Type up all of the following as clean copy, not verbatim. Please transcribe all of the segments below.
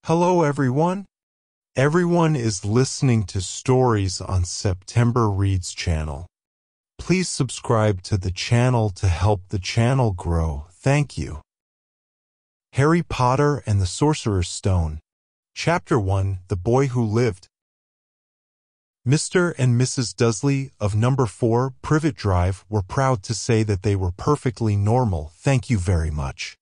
Hello everyone. Everyone is listening to stories on September Reads channel. Please subscribe to the channel to help the channel grow. Thank you. Harry Potter and the Sorcerer's Stone. Chapter 1, The Boy Who Lived. Mr. and Mrs. Dursley of number 4 Privet Drive were proud to say that they were perfectly normal. Thank you very much.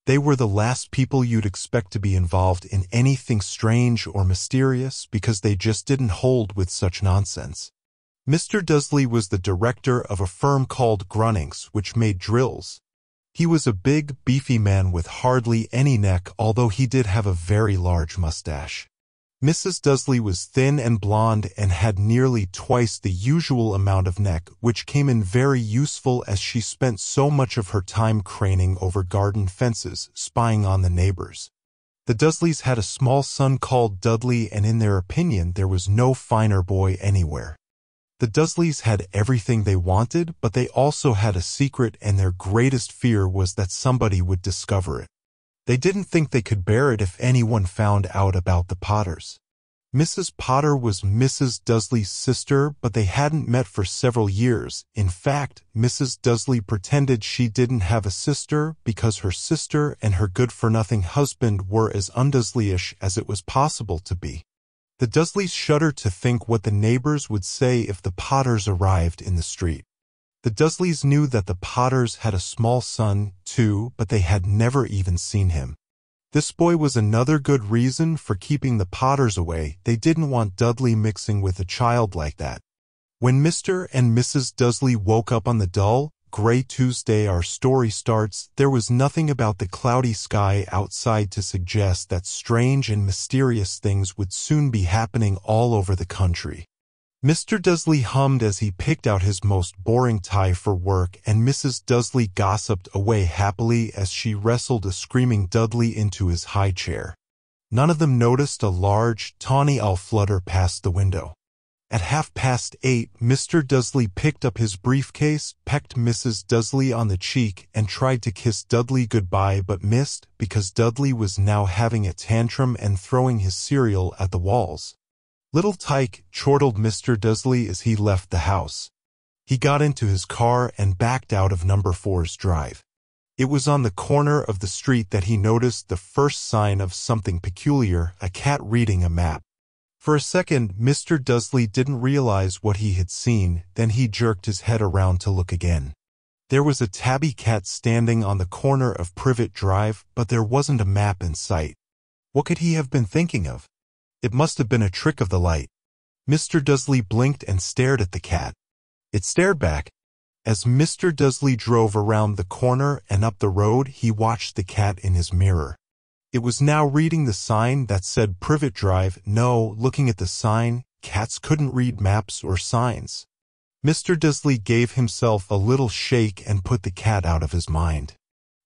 They were the last people you'd expect to be involved in anything strange or mysterious because they just didn't hold with such nonsense. Mr. Dursley was the director of a firm called Grunnings, which made drills. He was a big, beefy man with hardly any neck, although he did have a very large mustache. Mrs. Dursley was thin and blonde and had nearly twice the usual amount of neck, which came in very useful as she spent so much of her time craning over garden fences, spying on the neighbors. The Dursleys had a small son called Dudley, and in their opinion there was no finer boy anywhere. The Dursleys had everything they wanted, but they also had a secret, and their greatest fear was that somebody would discover it. They didn't think they could bear it if anyone found out about the Potters. Mrs. Potter was Mrs. Dursley's sister, but they hadn't met for several years. In fact, Mrs. Dursley pretended she didn't have a sister because her sister and her good-for-nothing husband were as un-Dursleyish as it was possible to be. The Dursleys shuddered to think what the neighbors would say if the Potters arrived in the street. The Dursleys knew that the Potters had a small son, too, but they had never even seen him. This boy was another good reason for keeping the Potters away. They didn't want Dudley mixing with a child like that. When Mr. and Mrs. Dursley woke up on the dull, gray Tuesday our story starts, there was nothing about the cloudy sky outside to suggest that strange and mysterious things would soon be happening all over the country. Mr. Dursley hummed as he picked out his most boring tie for work, and Mrs. Dursley gossiped away happily as she wrestled a screaming Dudley into his high chair. None of them noticed a large, tawny owl flutter past the window. At 8:30, Mr. Dursley picked up his briefcase, pecked Mrs. Dursley on the cheek, and tried to kiss Dudley goodbye but missed because Dudley was now having a tantrum and throwing his cereal at the walls. "Little tyke," chortled Mr. Dursley as he left the house. He got into his car and backed out of number 4's drive. It was on the corner of the street that he noticed the first sign of something peculiar, a cat reading a map. For a second, Mr. Dursley didn't realize what he had seen, then he jerked his head around to look again. There was a tabby cat standing on the corner of Privet Drive, but there wasn't a map in sight. What could he have been thinking of? It must have been a trick of the light. Mr. Dursley blinked and stared at the cat. It stared back. As Mr. Dursley drove around the corner and up the road, he watched the cat in his mirror. It was now reading the sign that said Privet Drive. No, looking at the sign, cats couldn't read maps or signs. Mr. Dursley gave himself a little shake and put the cat out of his mind.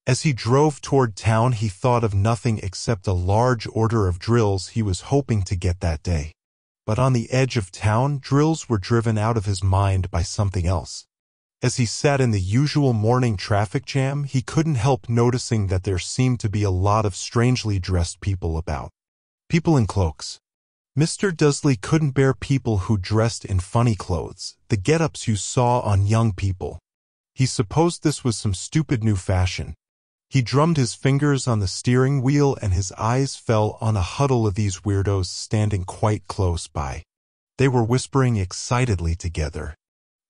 As he drove toward town, he thought of nothing except a large order of drills he was hoping to get that day. But on the edge of town, drills were driven out of his mind by something else. As he sat in the usual morning traffic jam, he couldn't help noticing that there seemed to be a lot of strangely dressed people about. People in cloaks. Mr. Dursley couldn't bear people who dressed in funny clothes, the get-ups you saw on young people. He supposed this was some stupid new fashion. He drummed his fingers on the steering wheel and his eyes fell on a huddle of these weirdos standing quite close by. They were whispering excitedly together.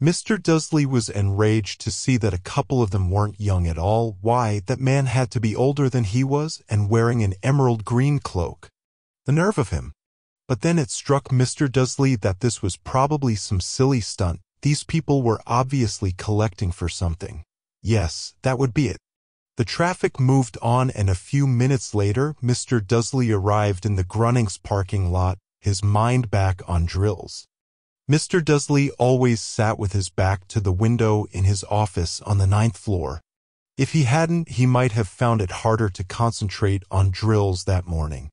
Mr. Dursley was enraged to see that a couple of them weren't young at all. Why, that man had to be older than he was and wearing an emerald green cloak. The nerve of him! But then it struck Mr. Dursley that this was probably some silly stunt. These people were obviously collecting for something. Yes, that would be it. The traffic moved on, and a few minutes later, Mr. Dursley arrived in the Grunnings parking lot, his mind back on drills. Mr. Dursley always sat with his back to the window in his office on the 9th floor. If he hadn't, he might have found it harder to concentrate on drills that morning.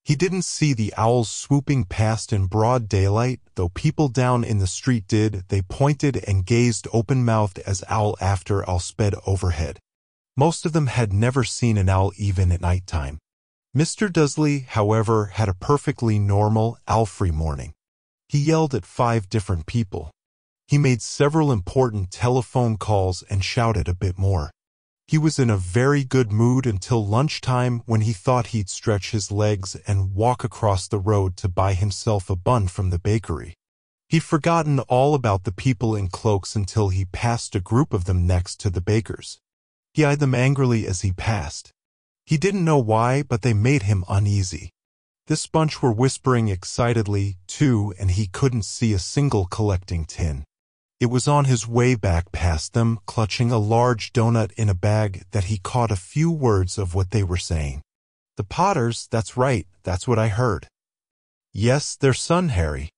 He didn't see the owls swooping past in broad daylight, though people down in the street did. They pointed and gazed open-mouthed as owl after owl sped overhead. Most of them had never seen an owl even at nighttime. Mr. Dursley, however, had a perfectly normal, owl-free morning. He yelled at 5 different people. He made several important telephone calls and shouted a bit more. He was in a very good mood until lunchtime when he thought he'd stretch his legs and walk across the road to buy himself a bun from the bakery. He'd forgotten all about the people in cloaks until he passed a group of them next to the baker's. He eyed them angrily as he passed. He didn't know why, but they made him uneasy. This bunch were whispering excitedly, too, and he couldn't see a single collecting tin. It was on his way back past them, clutching a large donut in a bag, that he caught a few words of what they were saying. "The Potters, that's right, that's what I heard." "Yes, their son, Harry."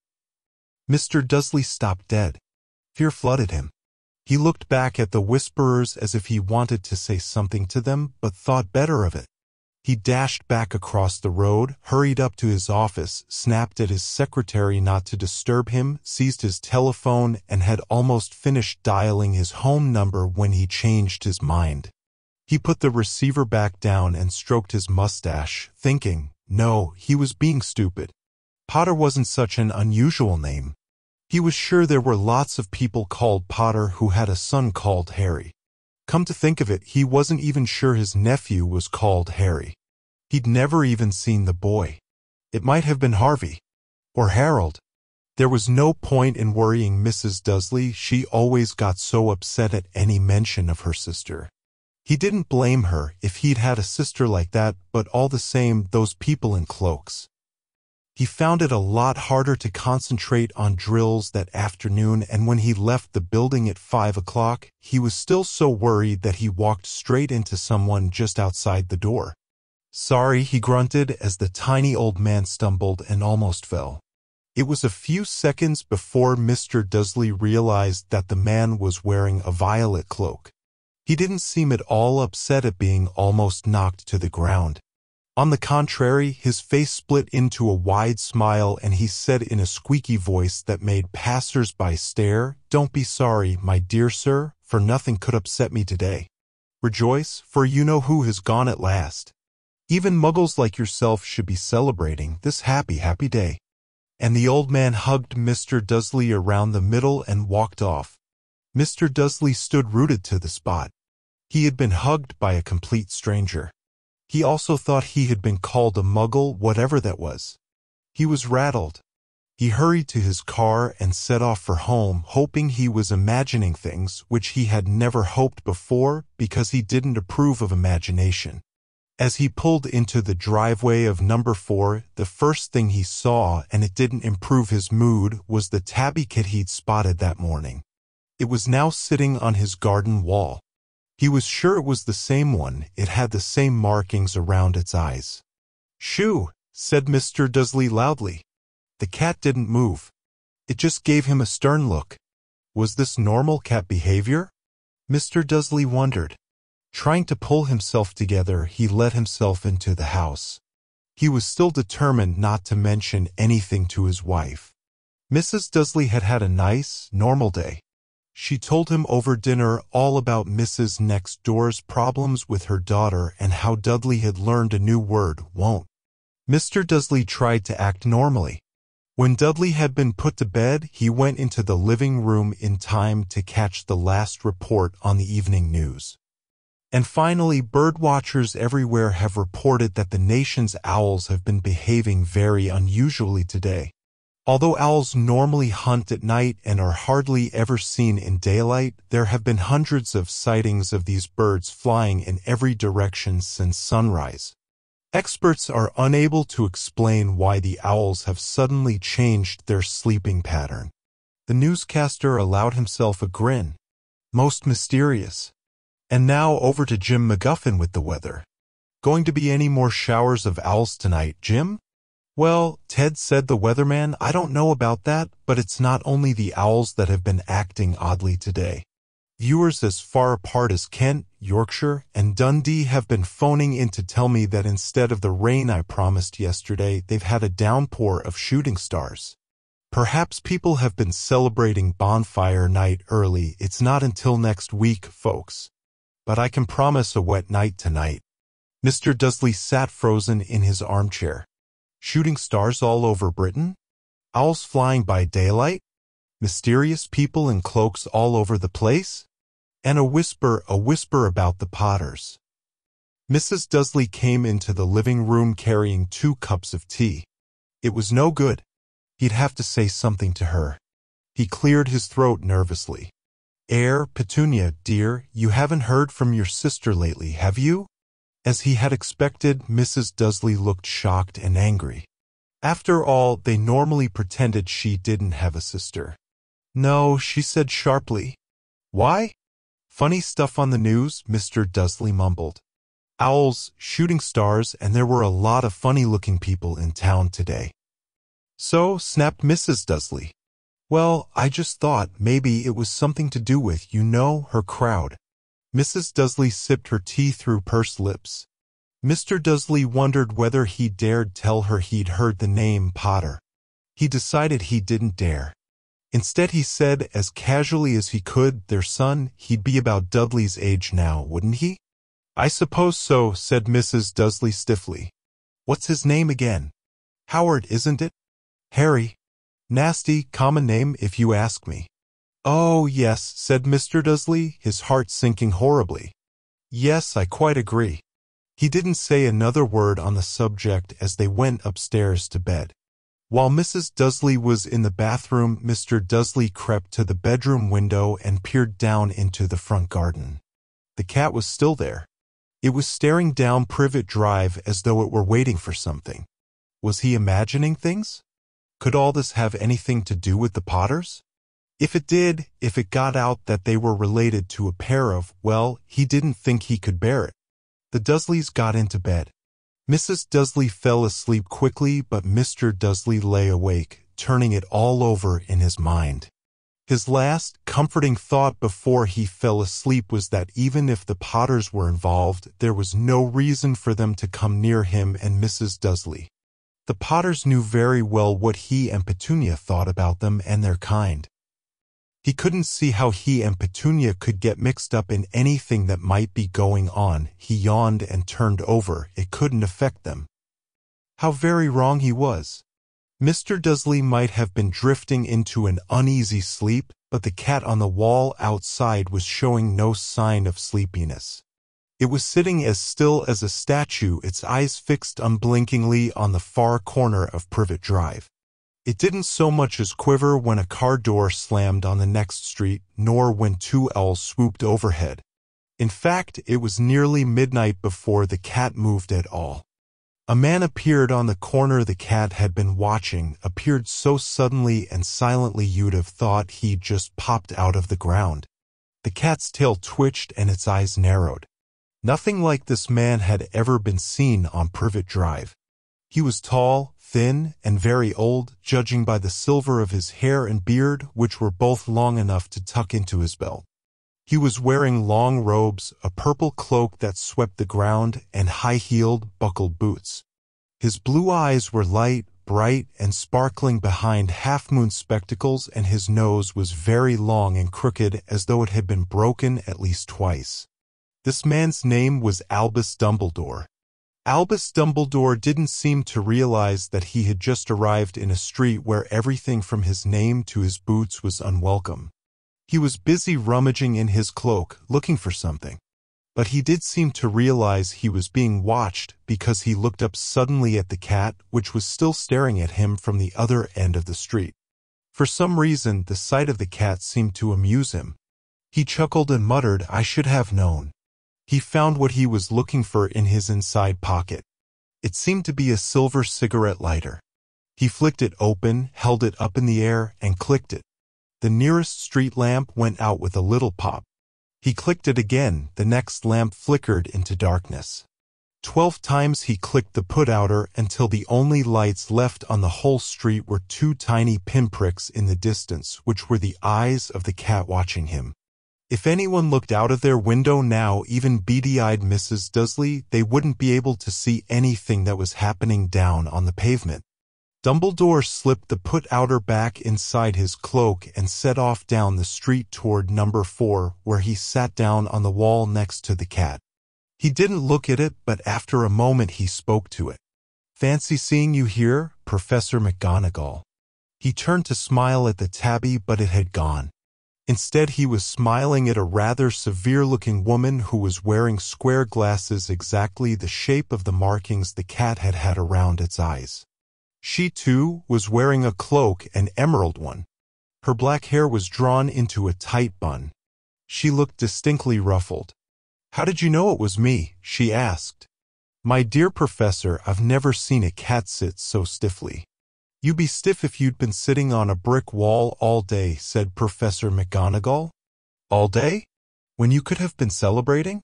Mr. Dursley stopped dead. Fear flooded him. He looked back at the whisperers as if he wanted to say something to them, but thought better of it. He dashed back across the road, hurried up to his office, snapped at his secretary not to disturb him, seized his telephone, and had almost finished dialing his home number when he changed his mind. He put the receiver back down and stroked his mustache, thinking, no, he was being stupid. Potter wasn't such an unusual name. He was sure there were lots of people called Potter who had a son called Harry. Come to think of it, he wasn't even sure his nephew was called Harry. He'd never even seen the boy. It might have been Harvey. Or Harold. There was no point in worrying Mrs. Dursley. She always got so upset at any mention of her sister. He didn't blame her if he'd had a sister like that, but all the same, those people in cloaks. He found it a lot harder to concentrate on drills that afternoon, and when he left the building at 5 o'clock, he was still so worried that he walked straight into someone just outside the door. "Sorry," he grunted as the tiny old man stumbled and almost fell. It was a few seconds before Mr. Dursley realized that the man was wearing a violet cloak. He didn't seem at all upset at being almost knocked to the ground. On the contrary, his face split into a wide smile, and he said in a squeaky voice that made passers-by stare, "Don't be sorry, my dear sir, for nothing could upset me today. Rejoice, for you know who has gone at last. Even muggles like yourself should be celebrating this happy, happy day." And the old man hugged Mr. Dursley around the middle and walked off. Mr. Dursley stood rooted to the spot. He had been hugged by a complete stranger. He also thought he had been called a muggle, whatever that was. He was rattled. He hurried to his car and set off for home, hoping he was imagining things which he had never hoped before because he didn't approve of imagination. As he pulled into the driveway of number 4, the first thing he saw, and it didn't improve his mood, was the tabby cat he'd spotted that morning. It was now sitting on his garden wall. He was sure it was the same one. It had the same markings around its eyes. "Shoo!" said Mr. Dursley loudly. The cat didn't move. It just gave him a stern look. Was this normal cat behavior? Mr. Dursley wondered. Trying to pull himself together, he let himself into the house. He was still determined not to mention anything to his wife. Mrs. Dursley had had a nice, normal day. She told him over dinner all about Mrs. Next Door's problems with her daughter and how Dudley had learned a new word, won't. Mr. Dursley tried to act normally. When Dudley had been put to bed, he went into the living room in time to catch the last report on the evening news. And finally, birdwatchers everywhere have reported that the nation's owls have been behaving very unusually today. Although owls normally hunt at night and are hardly ever seen in daylight, there have been hundreds of sightings of these birds flying in every direction since sunrise. Experts are unable to explain why the owls have suddenly changed their sleeping pattern. The newscaster allowed himself a grin. Most mysterious. And now over to Jim McGuffin with the weather. Going to be any more showers of owls tonight, Jim? Well, Ted, said the weatherman, I don't know about that, but it's not only the owls that have been acting oddly today. Viewers as far apart as Kent, Yorkshire, and Dundee have been phoning in to tell me that instead of the rain I promised yesterday, they've had a downpour of shooting stars. Perhaps people have been celebrating bonfire night early. It's not until next week, folks. But I can promise a wet night tonight. Mr. Dudley sat frozen in his armchair. Shooting stars all over Britain? Owls flying by daylight? Mysterious people in cloaks all over the place? And a whisper about the Potters. Mrs. Dudley came into the living room carrying 2 cups of tea. It was no good. He'd have to say something to her. He cleared his throat nervously. Petunia, dear, you haven't heard from your sister lately, have you? As he had expected, Mrs. Dudley looked shocked and angry. After all, they normally pretended she didn't have a sister. No, she said sharply. Why? Funny stuff on the news, Mr. Dudley mumbled. Owls, shooting stars, and there were a lot of funny-looking people in town today. So, snapped Mrs. Dudley. Well, I just thought maybe it was something to do with, her crowd. Mrs. Dudley sipped her tea through pursed lips. Mr. Dudley wondered whether he dared tell her he'd heard the name Potter. He decided he didn't dare. Instead, he said, as casually as he could, their son, he'd be about Dudley's age now, wouldn't he? I suppose so, said Mrs. Dudley stiffly. What's his name again? Howard, isn't it? Harry. Nasty, common name if you ask me. Oh, yes, said Mr. Dudley, his heart sinking horribly. Yes, I quite agree. He didn't say another word on the subject as they went upstairs to bed. While Mrs. Dudley was in the bathroom, Mr. Dudley crept to the bedroom window and peered down into the front garden. The cat was still there. It was staring down Privet Drive as though it were waiting for something. Was he imagining things? Could all this have anything to do with the Potters? If it did, if it got out that they were related to a pair of, well, he didn't think he could bear it. The Dudleys got into bed. Mrs. Dudley fell asleep quickly, but Mr. Dudley lay awake, turning it all over in his mind. His last, comforting thought before he fell asleep was that even if the Potters were involved, there was no reason for them to come near him and Mrs. Dudley. The Potters knew very well what he and Petunia thought about them and their kind. He couldn't see how he and Petunia could get mixed up in anything that might be going on. He yawned and turned over. It couldn't affect them. How very wrong he was. Mr. Dudley might have been drifting into an uneasy sleep, but the cat on the wall outside was showing no sign of sleepiness. It was sitting as still as a statue, its eyes fixed unblinkingly on the far corner of Privet Drive. It didn't so much as quiver when a car door slammed on the next street, nor when 2 owls swooped overhead. In fact, it was nearly midnight before the cat moved at all. A man appeared on the corner the cat had been watching, appeared so suddenly and silently you'd have thought he'd just popped out of the ground. The cat's tail twitched and its eyes narrowed. Nothing like this man had ever been seen on Privet Drive. He was tall, thin, and very old, judging by the silver of his hair and beard, which were both long enough to tuck into his belt. He was wearing long robes, a purple cloak that swept the ground, and high-heeled, buckled boots. His blue eyes were light, bright, and sparkling behind half-moon spectacles, and his nose was very long and crooked as though it had been broken at least twice. This man's name was Albus Dumbledore. Albus Dumbledore didn't seem to realize that he had just arrived in a street where everything from his name to his boots was unwelcome. He was busy rummaging in his cloak, looking for something. But he did seem to realize he was being watched because he looked up suddenly at the cat, which was still staring at him from the other end of the street. For some reason, the sight of the cat seemed to amuse him. He chuckled and muttered, "I should have known." He found what he was looking for in his inside pocket. It seemed to be a silver cigarette lighter. He flicked it open, held it up in the air, and clicked it. The nearest street lamp went out with a little pop. He clicked it again. The next lamp flickered into darkness. 12 times he clicked the put-outer until the only lights left on the whole street were 2 tiny pinpricks in the distance, which were the eyes of the cat watching him. If anyone looked out of their window now, even beady-eyed Mrs. Dudley, they wouldn't be able to see anything that was happening down on the pavement. Dumbledore slipped the put-outer back inside his cloak and set off down the street toward number 4, where he sat down on the wall next to the cat. He didn't look at it, but after a moment he spoke to it. "Fancy seeing you here, Professor McGonagall." He turned to smile at the tabby, but it had gone. Instead, he was smiling at a rather severe-looking woman who was wearing square glasses exactly the shape of the markings the cat had had around its eyes. She, too, was wearing a cloak, an emerald one. Her black hair was drawn into a tight bun. She looked distinctly ruffled. "How did you know it was me?" she asked. "My dear professor, I've never seen a cat sit so stiffly." "You'd be stiff if you'd been sitting on a brick wall all day," said Professor McGonagall. "All day? When you could have been celebrating?"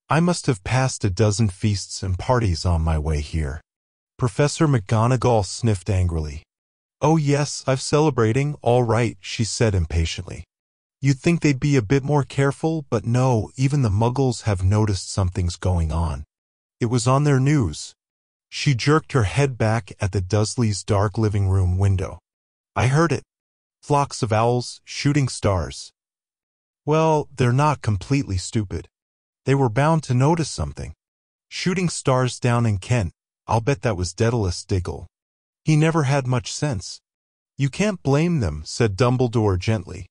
"I must have passed a dozen feasts and parties on my way here." Professor McGonagall sniffed angrily. "Oh yes, I've celebrating, all right," she said impatiently. "You'd think they'd be a bit more careful, but no, even the Muggles have noticed something's going on. It was on their news." She jerked her head back at the Dursleys' dark living room window. "I heard it. Flocks of owls, shooting stars." "Well, they're not completely stupid. They were bound to notice something. Shooting stars down in Kent. I'll bet that was Daedalus Diggle. He never had much sense." "You can't blame them," said Dumbledore gently.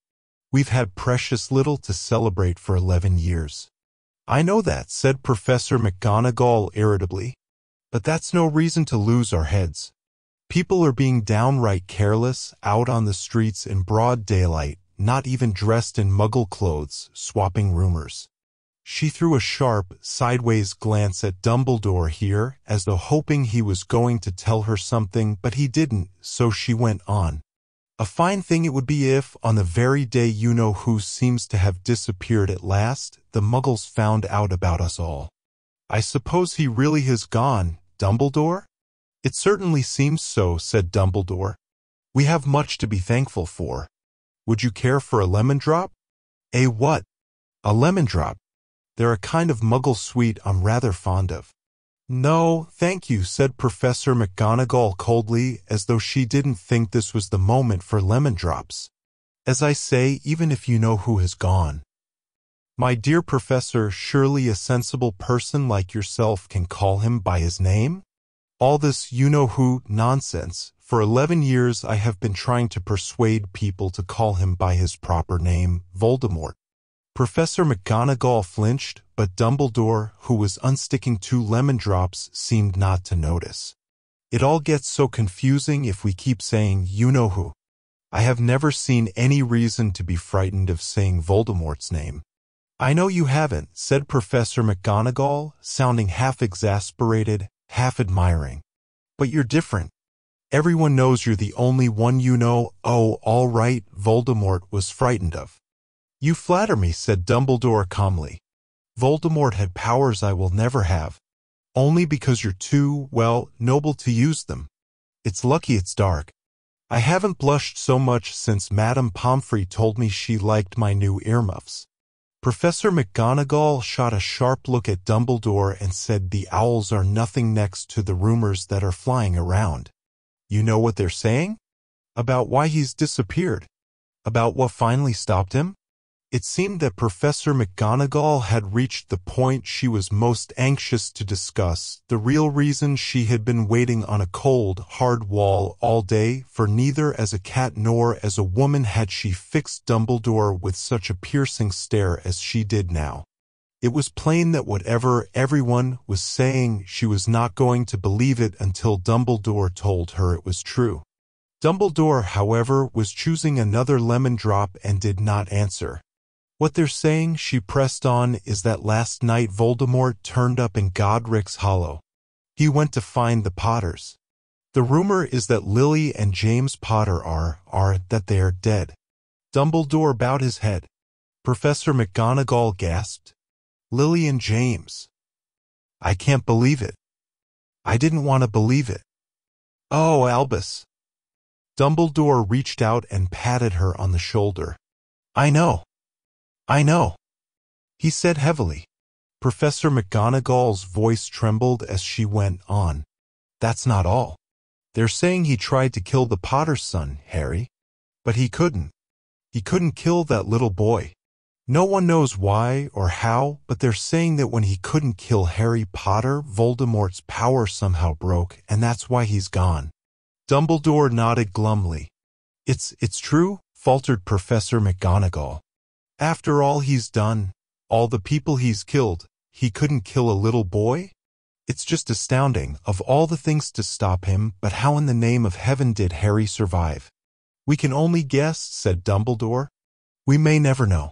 "We've had precious little to celebrate for 11 years. "I know that," said Professor McGonagall irritably. "But that's no reason to lose our heads. People are being downright careless out on the streets in broad daylight, not even dressed in Muggle clothes, swapping rumors." She threw a sharp, sideways glance at Dumbledore here, as though hoping he was going to tell her something, but he didn't, so she went on. "A fine thing it would be if, on the very day you-know-who seems to have disappeared at last, the Muggles found out about us all." "I suppose he really has gone, Dumbledore?" "It certainly seems so," said Dumbledore. "We have much to be thankful for. Would you care for a lemon drop?" "A what?" "A lemon drop. They're a kind of Muggle sweet I'm rather fond of." "No, thank you," said Professor McGonagall coldly, as though she didn't think this was the moment for lemon drops. "As I say, even if you know who has gone." "My dear Professor, surely a sensible person like yourself can call him by his name? All this you-know-who nonsense. For 11 years I have been trying to persuade people to call him by his proper name, Voldemort." Professor McGonagall flinched, but Dumbledore, who was unsticking 2 lemon drops, seemed not to notice. "It all gets so confusing if we keep saying you-know-who. I have never seen any reason to be frightened of saying Voldemort's name." "I know you haven't," said Professor McGonagall, sounding half exasperated, half admiring. "But you're different. Everyone knows you're the only one you know. Oh, all right, Voldemort was frightened of." "You flatter me," said Dumbledore calmly. "Voldemort had powers I will never have. Only because you're too, well, noble to use them. It's lucky it's dark. I haven't blushed so much since Madame Pomfrey told me she liked my new earmuffs." Professor McGonagall shot a sharp look at Dumbledore and said, "The owls are nothing next to the rumors that are flying around." "You know what they're saying? About why he's disappeared? About what finally stopped him?" It seemed that Professor McGonagall had reached the point she was most anxious to discuss, the real reason she had been waiting on a cold, hard wall all day, for neither as a cat nor as a woman had she fixed Dumbledore with such a piercing stare as she did now. It was plain that whatever everyone was saying, she was not going to believe it until Dumbledore told her it was true. Dumbledore, however, was choosing another lemon drop and did not answer. "What they're saying," she pressed on, "is that last night Voldemort turned up in Godric's Hollow. He went to find the Potters. The rumor is that Lily and James Potter that they are dead." Dumbledore bowed his head. Professor McGonagall gasped. "Lily and James. I can't believe it. I didn't want to believe it." "Oh, Albus." Dumbledore reached out and patted her on the shoulder. I know, he said heavily. Professor McGonagall's voice trembled as she went on. "That's not all. They're saying he tried to kill the Potter's son, Harry. But he couldn't. He couldn't kill that little boy. No one knows why or how, but they're saying that when he couldn't kill Harry Potter, Voldemort's power somehow broke, and that's why he's gone. Dumbledore nodded glumly. It's true, faltered Professor McGonagall. After all he's done, all the people he's killed, he couldn't kill a little boy? It's just astounding, of all the things to stop him, but how in the name of heaven did Harry survive? We can only guess, said Dumbledore. We may never know.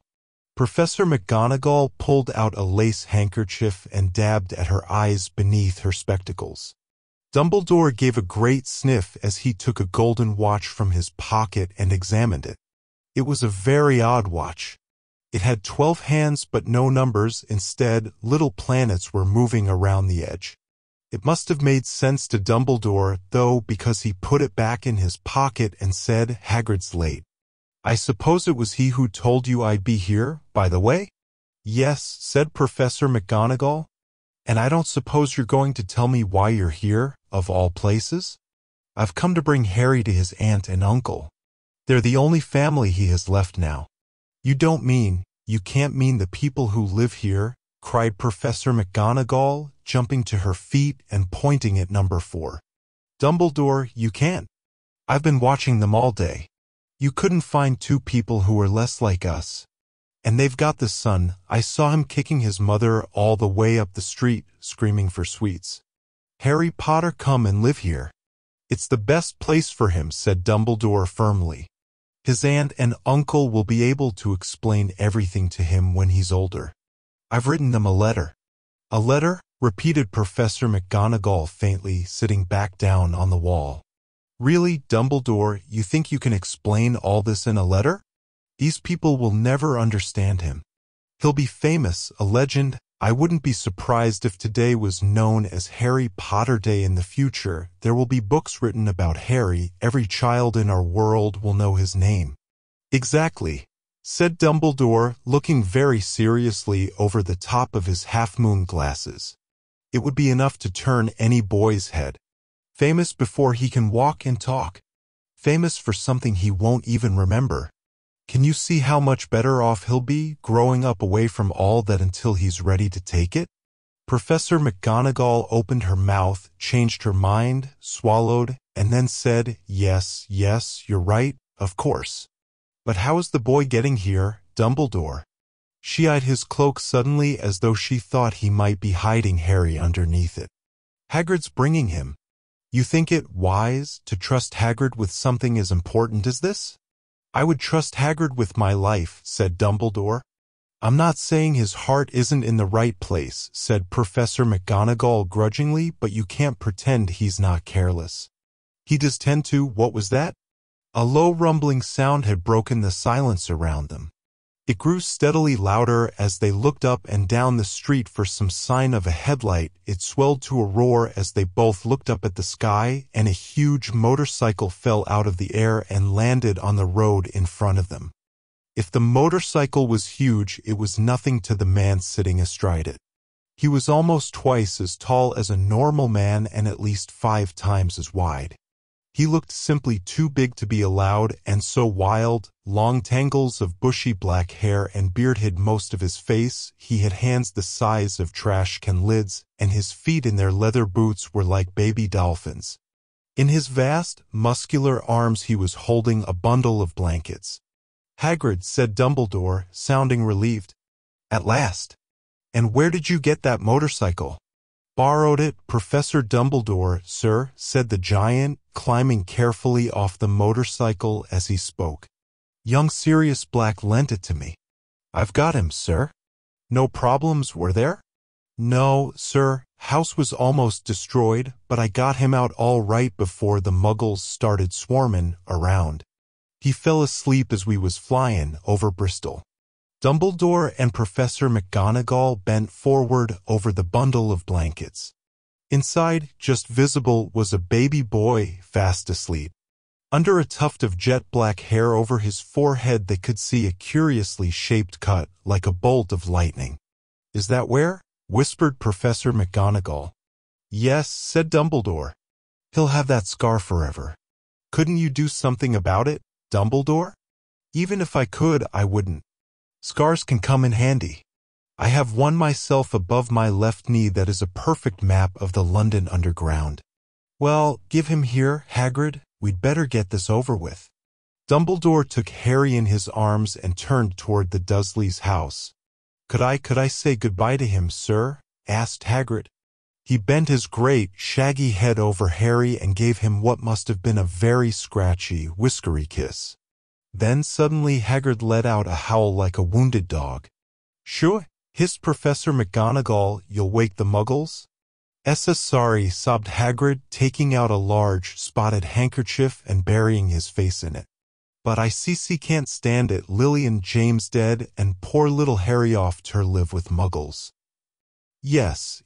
Professor McGonagall pulled out a lace handkerchief and dabbed at her eyes beneath her spectacles. Dumbledore gave a great sniff as he took a golden watch from his pocket and examined it. It was a very odd watch. It had 12 hands but no numbers. Instead, little planets were moving around the edge. It must have made sense to Dumbledore, though, because he put it back in his pocket and said, Hagrid's late. I suppose it was he who told you I'd be here, by the way? Yes, said Professor McGonagall. And I don't suppose you're going to tell me why you're here, of all places? I've come to bring Harry to his aunt and uncle. They're the only family he has left now. You can't mean the people who live here, cried Professor McGonagall, jumping to her feet and pointing at number 4. Dumbledore, you can't. I've been watching them all day. You couldn't find 2 people who were less like us. And they've got the son. I saw him kicking his mother all the way up the street, screaming for sweets. Harry Potter, come and live here. It's the best place for him, said Dumbledore firmly. His aunt and uncle will be able to explain everything to him when he's older. I've written them a letter. A letter? Repeated Professor McGonagall faintly, sitting back down on the wall. Really, Dumbledore, you think you can explain all this in a letter? These people will never understand him. He'll be famous, a legend. I wouldn't be surprised if today was known as Harry Potter Day in the future. There will be books written about Harry. Every child in our world will know his name. Exactly, said Dumbledore, looking very seriously over the top of his half-moon glasses. It would be enough to turn any boy's head. Famous before he can walk and talk. Famous for something he won't even remember. Can you see how much better off he'll be, growing up away from all that until he's ready to take it? Professor McGonagall opened her mouth, changed her mind, swallowed, and then said, Yes, you're right, of course. But how is the boy getting here, Dumbledore? She eyed his cloak suddenly as though she thought he might be hiding Harry underneath it. Hagrid's bringing him. You think it wise to trust Hagrid with something as important as this? I would trust Hagrid with my life, said Dumbledore. I'm not saying his heart isn't in the right place, said Professor McGonagall grudgingly, but you can't pretend he's not careless. He does tend to. What was that? A low rumbling sound had broken the silence around them. It grew steadily louder as they looked up and down the street for some sign of a headlight. It swelled to a roar as they both looked up at the sky, and a huge motorcycle fell out of the air and landed on the road in front of them. If the motorcycle was huge, it was nothing to the man sitting astride it. He was almost twice as tall as a normal man and at least 5 times as wide. He looked simply too big to be allowed, and so wild. Long tangles of bushy black hair and beard hid most of his face. He had hands the size of trash can lids, and his feet in their leather boots were like baby dolphins. In his vast, muscular arms he was holding a bundle of blankets. Hagrid, said Dumbledore, sounding relieved. At last. And where did you get that motorcycle? Borrowed it, Professor Dumbledore, sir, said the giant, climbing carefully off the motorcycle as he spoke. Young Sirius Black lent it to me. I've got him, sir. No problems, were there? No, sir. House was almost destroyed, but I got him out all right before the muggles started swarming around. He fell asleep as we was flying over Bristol. Dumbledore and Professor McGonagall bent forward over the bundle of blankets. Inside, just visible, was a baby boy fast asleep. Under a tuft of jet-black hair over his forehead they could see a curiously shaped cut, like a bolt of lightning. Is that where? Whispered Professor McGonagall. Yes, said Dumbledore. He'll have that scar forever. Couldn't you do something about it, Dumbledore? Even if I could, I wouldn't. Scars can come in handy. I have one myself above my left knee that is a perfect map of the London Underground. Well, give him here, Hagrid. We'd better get this over with. Dumbledore took Harry in his arms and turned toward the Dursleys' house. Could I say goodbye to him, sir? Asked Hagrid. He bent his great, shaggy head over Harry and gave him what must have been a very scratchy, whiskery kiss. Then suddenly Hagrid let out a howl like a wounded dog. Shoo! Hissed Professor McGonagall, you'll wake the muggles? Sorry, sobbed Hagrid, taking out a large, spotted handkerchief and burying his face in it. But I can't stand it, Lily and James dead, and poor little Harry off to live with muggles. Yes,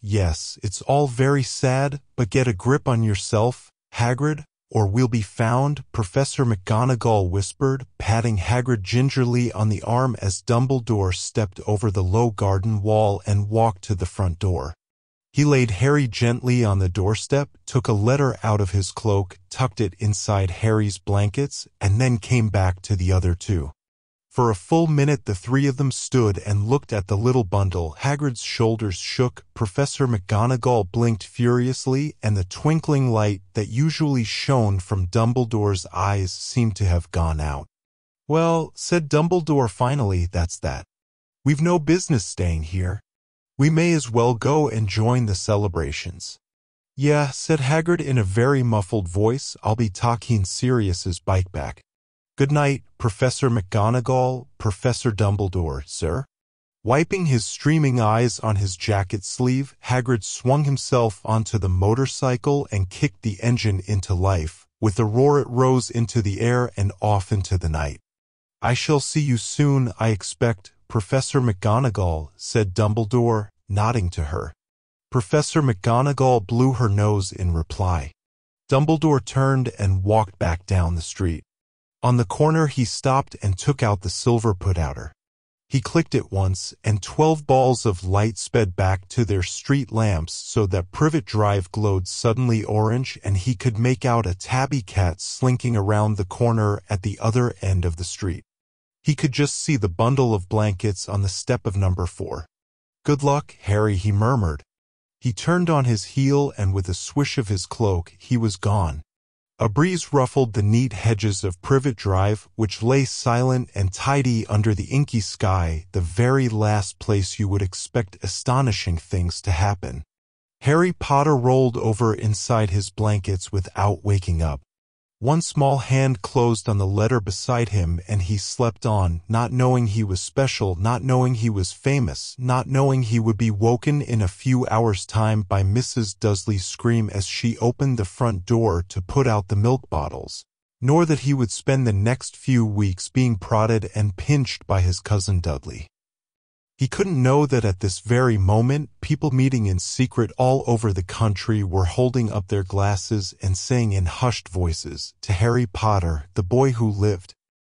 it's all very sad, but get a grip on yourself, Hagrid, or we'll be found, Professor McGonagall whispered, patting Hagrid gingerly on the arm as Dumbledore stepped over the low garden wall and walked to the front door. He laid Harry gently on the doorstep, took a letter out of his cloak, tucked it inside Harry's blankets, and then came back to the other two. For a full minute the three of them stood and looked at the little bundle. Hagrid's shoulders shook, Professor McGonagall blinked furiously, and the twinkling light that usually shone from Dumbledore's eyes seemed to have gone out. Well, said Dumbledore finally, that's that. We've no business staying here. We may as well go and join the celebrations. Yeah, said Hagrid in a very muffled voice, I'll be talking Sirius's bike back. Good night, Professor McGonagall, Professor Dumbledore, sir. Wiping his streaming eyes on his jacket sleeve, Hagrid swung himself onto the motorcycle and kicked the engine into life. With a roar it rose into the air and off into the night. I shall see you soon, I expect, Professor McGonagall, said Dumbledore, nodding to her. Professor McGonagall blew her nose in reply. Dumbledore turned and walked back down the street. On the corner he stopped and took out the silver put-outer. He clicked it once, and 12 balls of light sped back to their street lamps so that Privet Drive glowed suddenly orange and he could make out a tabby cat slinking around the corner at the other end of the street. He could just see the bundle of blankets on the step of number 4. Good luck, Harry, he murmured. He turned on his heel and with a swish of his cloak he was gone. A breeze ruffled the neat hedges of Privet Drive, which lay silent and tidy under the inky sky, the very last place you would expect astonishing things to happen. Harry Potter rolled over inside his blankets without waking up. One small hand closed on the letter beside him and he slept on, not knowing he was special, not knowing he was famous, not knowing he would be woken in a few hours' time by Mrs. Dursley's scream as she opened the front door to put out the milk bottles, nor that he would spend the next few weeks being prodded and pinched by his cousin Dudley. He couldn't know that at this very moment, people meeting in secret all over the country were holding up their glasses and saying in hushed voices, "To Harry Potter, the boy who lived."